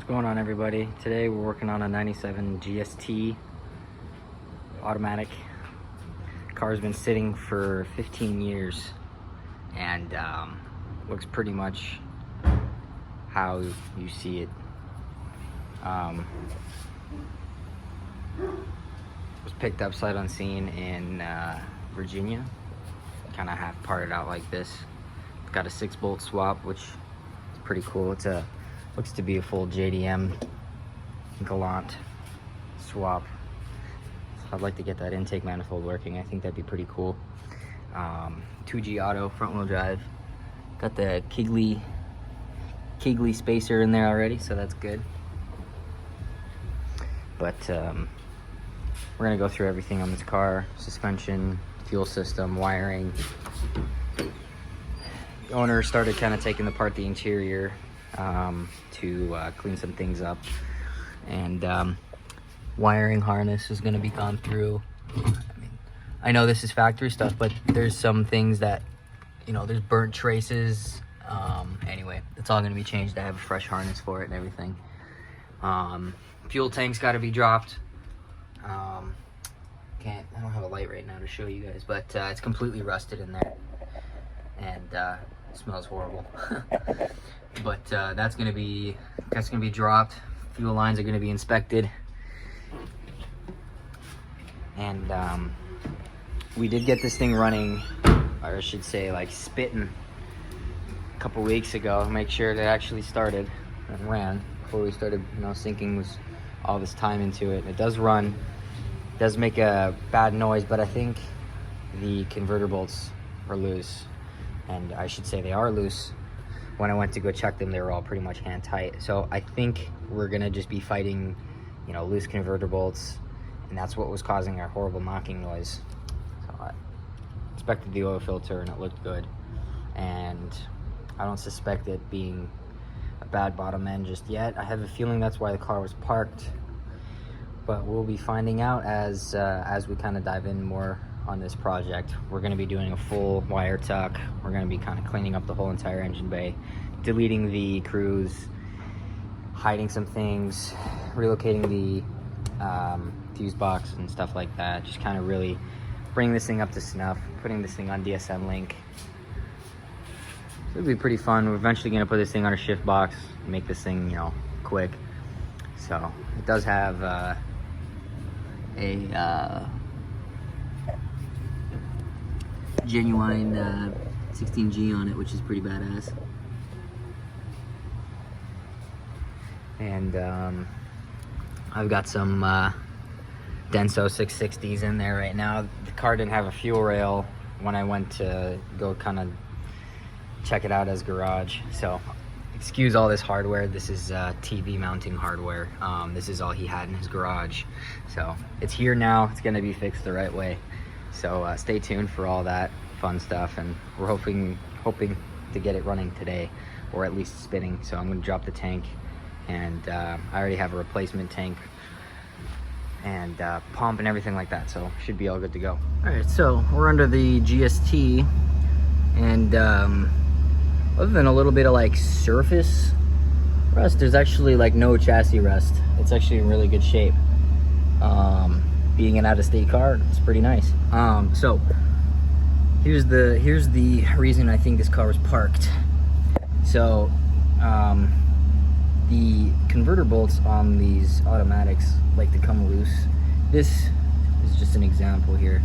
What's going on, everybody? Today we're working on a 97 GST automatic. Car's been sitting for 15 years and looks pretty much how you see it. Was picked up sight unseen in Virginia. Kind of half parted out like this. It's got a 6-bolt swap, which is pretty cool. It's looks to be a full JDM Galant swap. So I'd like to get that intake manifold working. I think that'd be pretty cool. 2G auto, front wheel drive. Got the Kegley spacer in there already, so that's good. But we're gonna go through everything on this car: suspension, fuel system, wiring. The owner started kind of taking apart the interior to clean some things up, and wiring harness is going to be gone through. I know this is factory stuff, but there's some things that, you know, there's burnt traces. Anyway, it's all going to be changed. I have a fresh harness for it and everything. Fuel tank's got to be dropped. I don't have a light right now to show you guys, but it's completely rusted in there, and it smells horrible. But that's gonna be dropped. Fuel lines are gonna be inspected, and we did get this thing running, or I should say, like, spitting a couple weeks ago. Make sure it actually started and ran before we started, sinking was all this time into it. It does run. It does make a bad noise, but I think the converter bolts are loose, and I should say they are loose. When I went to go check them, they were all pretty much hand tight. So I think we're gonna just be fighting, loose converter bolts, and that's what was causing our horrible knocking noise. So I inspected the oil filter and it looked good, and I don't suspect it being a bad bottom end just yet. I have a feeling that's why the car was parked, but we'll be finding out as we kind of dive in more on this project. We're going to be doing a full wire tuck. We're going to be kind of cleaning up the whole entire engine bay, deleting the crews, hiding some things, relocating the fuse box and stuff like that. Just kind of really bring this thing up to snuff, putting this thing on DSM link. So it'll be pretty fun. We're eventually going to put this thing on a shift box, make this thing, quick. So it does have a genuine 16G on it, which is pretty badass. And I've got some Denso 660s in there right now. The car didn't have a fuel rail when I went to go kind of check it out as garage, so excuse all this hardware. This is TV mounting hardware. This is all he had in his garage, so it's here now. It's gonna be fixed the right way. So stay tuned for all that fun stuff, and we're hoping to get it running today, or at least spinning. So I'm going to drop the tank, and I already have a replacement tank and pump and everything like that, so should be all good to go. All right, so we're under the GST, and other than a little bit of like surface rust, there's actually like no chassis rust. It's actually in really good shape. Being an out-of-state car, it's pretty nice. So here's the reason I think this car was parked. So the converter bolts on these automatics like to come loose. This is just an example here.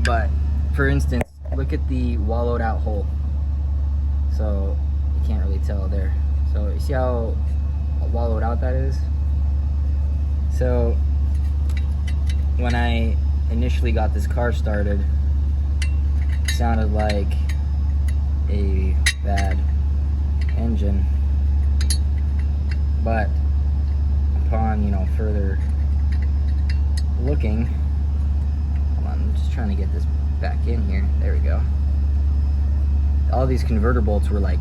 But for instance, look at the wallowed out hole. So you can't really tell there. So you see how wallowed out that is? So when I initially got this car started, it sounded like a bad engine, but upon further looking, hold on, I'm just trying to get this back in here. There we go. All these converter bolts were like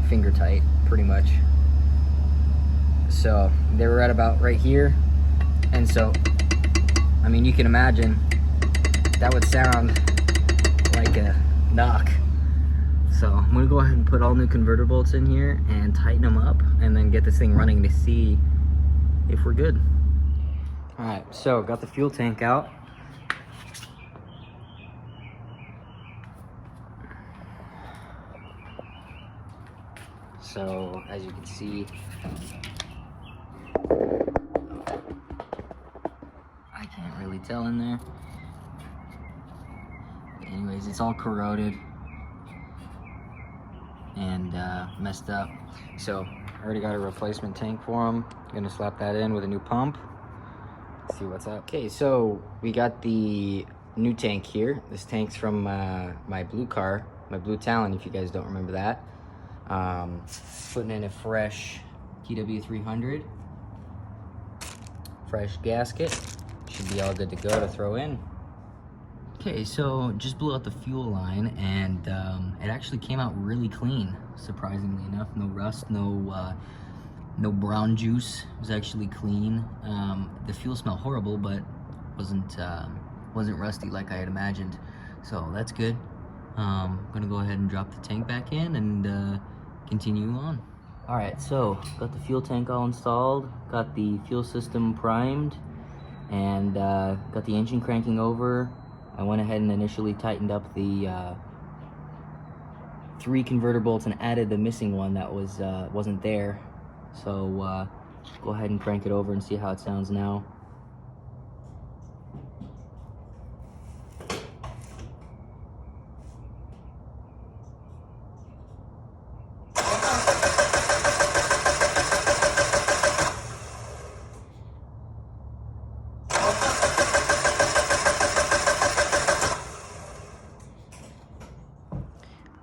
finger tight, pretty much. So they were at about right here. And so, I mean, you can imagine that would sound like a knock. So I'm gonna go ahead and put all new converter bolts in here and tighten them up, and then get this thing running to see if we're good. All right, so got the fuel tank out. So as you can see, I can't really tell in there. But anyways, it's all corroded and messed up. So I already got a replacement tank for them. Gonna slap that in with a new pump. See what's up. Okay, so we got the new tank here. This tank's from my blue car, my blue Talon, if you guys don't remember that. Putting in a fresh TW300, fresh gasket. Should be all good to go to throw in. Okay, so just blew out the fuel line, and it actually came out really clean, surprisingly enough. No rust, no brown juice. It was actually clean. The fuel smelled horrible, but wasn't rusty like I had imagined. So that's good. I'm gonna go ahead and drop the tank back in and continue on. All right, so got the fuel tank all installed, got the fuel system primed, and got the engine cranking over. I went ahead and initially tightened up the 3 converter bolts and added the missing one that wasn't there. So go ahead and crank it over and see how it sounds now.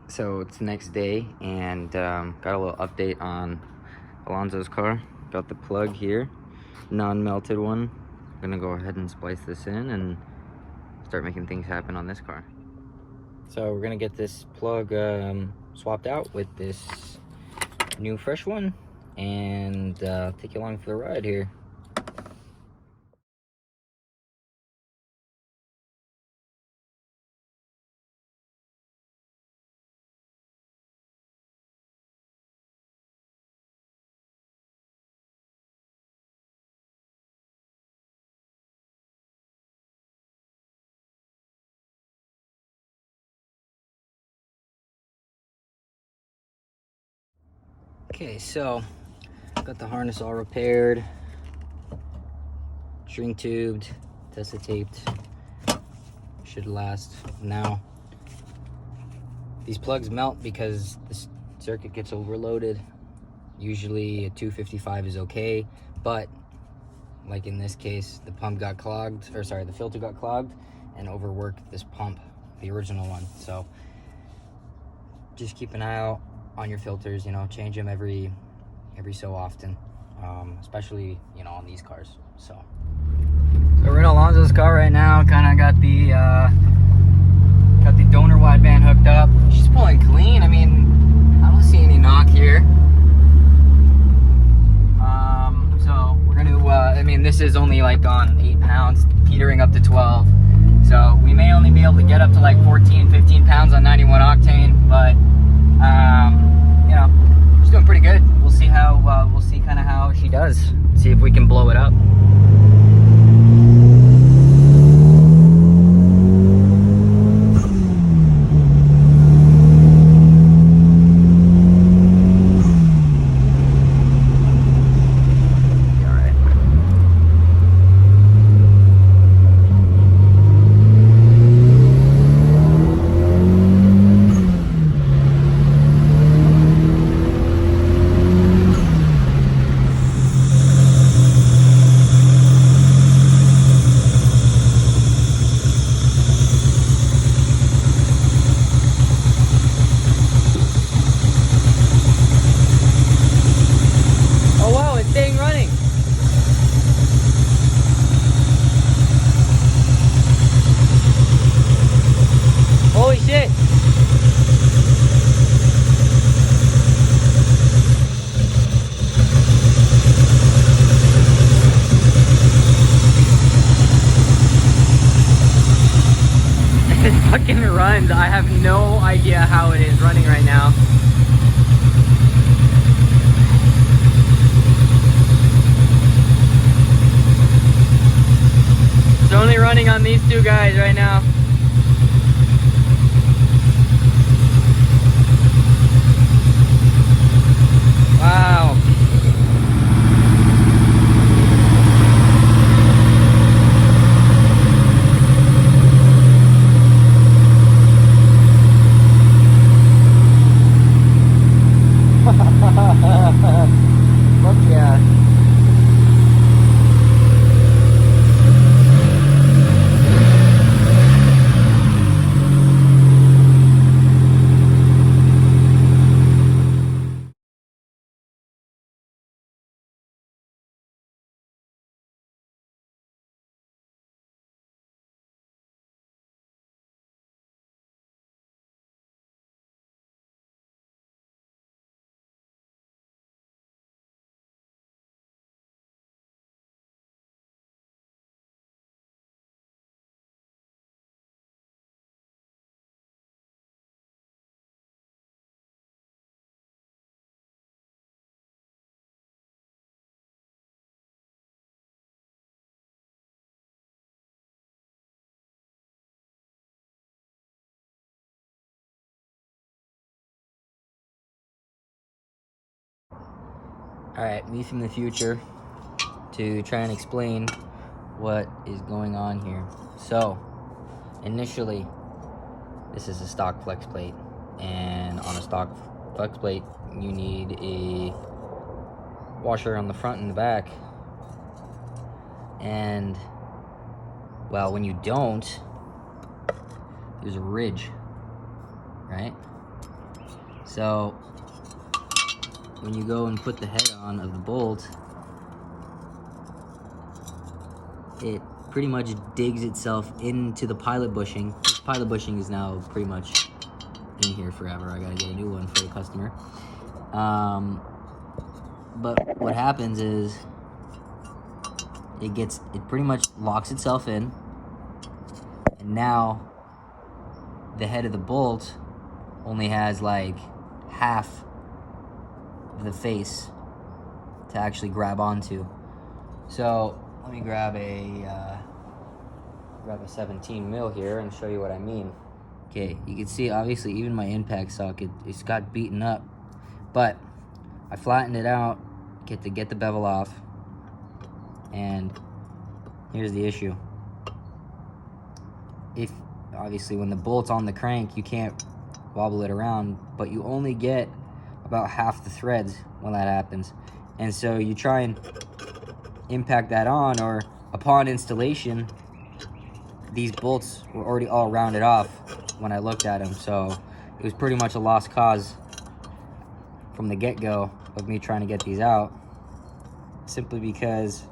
So it's the next day, and got a little update on Alonzo's car. Got the plug here, non-melted one. I'm gonna go ahead and splice this in and start making things happen on this car. So we're gonna get this plug swapped out with this new fresh one, and take you along for the ride here. Okay, so got the harness all repaired, shrink tubed, tested taped, should last. Now, these plugs melt because the circuit gets overloaded. Usually a 255 is okay, but like in this case, the pump got clogged, or sorry, the filter got clogged and overworked this pump, the original one. So just keep an eye out on your filters, you know, change them every so often, especially, you know, on these cars. So we're in Alonzo's car right now. Kind of got the donor wideband hooked up. She's pulling clean. I mean, I don't see any knock here. So we're gonna I mean, this is only like on 8 pounds, petering up to 12, so we may only be able to get up to like 14-15 pounds on 91 octane, but you know, she's doing pretty good. We'll see kind of how she does. See if we can blow it up. and I have no idea how it is running right now. It's only running on these two guys right now. Wow. Fuck yeah. Alright, me from the future to try and explain what is going on here. So, initially, this is a stock flex plate, and on a stock flex plate, you need a washer on the front and the back. And, well, when you don't, there's a ridge, right? So, when you go and put the head on of the bolt, it pretty much digs itself into the pilot bushing. This pilot bushing is now pretty much in here forever. I gotta get a new one for the customer. But what happens is it pretty much locks itself in, and now the head of the bolt only has like half the face to actually grab onto. So let me grab a 17 mil here and show you what I mean. Okay, you can see obviously even my impact socket, it's got beaten up, but I flattened it out to get the bevel off. And here's the issue. If obviously when the bolt's on the crank, you can't wobble it around, but you only get about half the threads when that happens. And so you try and impact that on, or upon installation, these bolts were already all rounded off when I looked at them. So it was pretty much a lost cause from the get-go of me trying to get these out, simply because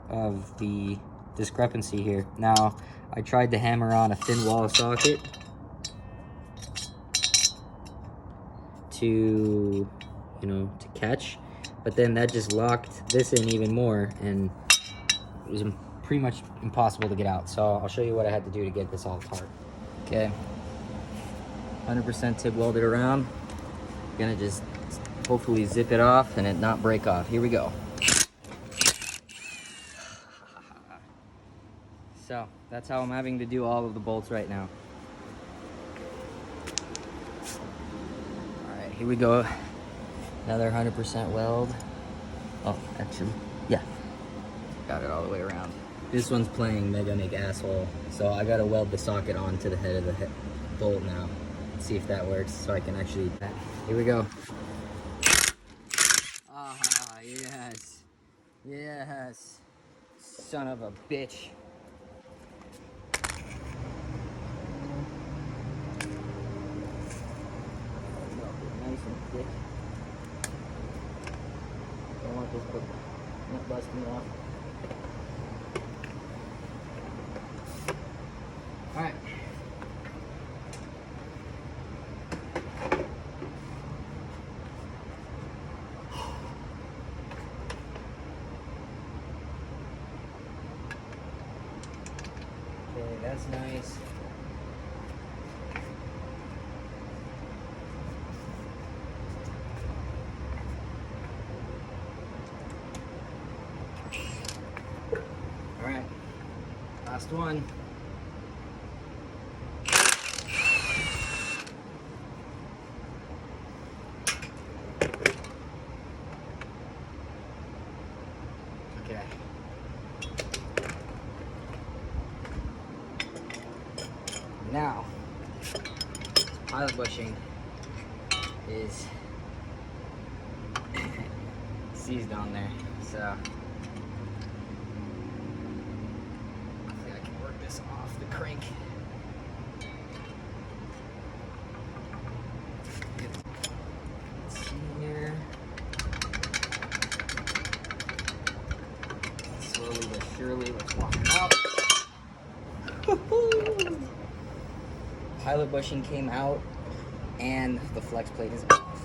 of the discrepancy here. Now, I tried to hammer on a thin wall socket to catch, but then that just locked this in even more, and it was pretty much impossible to get out. So I'll show you what I had to do to get this all apart. Okay, 100% TIG welded around. Gonna just hopefully zip it off and it not break off. Here we go. So that's how I'm having to do all of the bolts right now. All right, here we go. Another 100% weld. Oh, actually, yeah. Got it all the way around. This one's playing Mega Make Asshole, so I gotta weld the socket onto the head of the bolt now. Let's see if that works, so I can actually... Here we go. Ah, yes. Yes. Son of a bitch. Nice and thick. Don't want this book not busting off. Alright. Okay, that's nice. Last one. Okay. Now, pilot bushing is seized on there, so hopefully I can work this off the crank. Let's see here. Slowly but surely, let's walk it out. Pilot bushing came out and the flex plate is off.